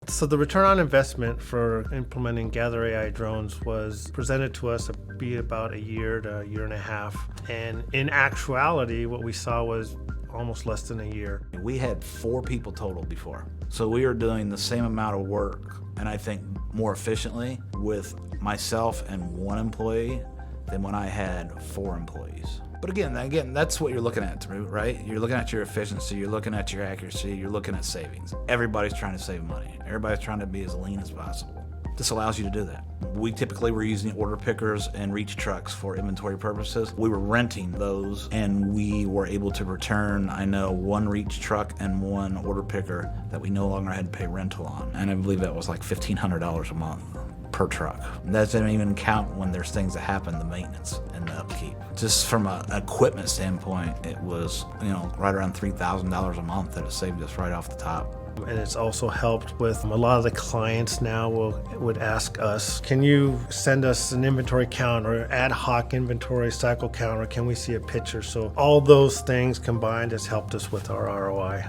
So the return on investment for implementing Gather AI drones was presented to us to be about a year to a year and a half. And in actuality, what we saw was almost less than a year. We had 4 people total before. So we were doing the same amount of work, and I think more efficiently, with myself and 1 employee than when I had 4 employees. But again, that's what you're looking at, right? You're looking at your efficiency, you're looking at your accuracy, you're looking at savings. Everybody's trying to save money. Everybody's trying to be as lean as possible. This allows you to do that. We typically were using order pickers and reach trucks for inventory purposes. We were renting those, and we were able to return, I know, 1 reach truck and 1 order picker that we no longer had to pay rental on. And I believe that was like $1,500 a month per truck. That doesn't even count when there's things that happen, the maintenance and the upkeep. Just from an equipment standpoint, it was, right around $3,000 a month that it saved us right off the top. And it's also helped with a lot of the clients now would ask us, can you send us an inventory count or ad hoc inventory cycle count, or can we see a picture? So all those things combined has helped us with our ROI.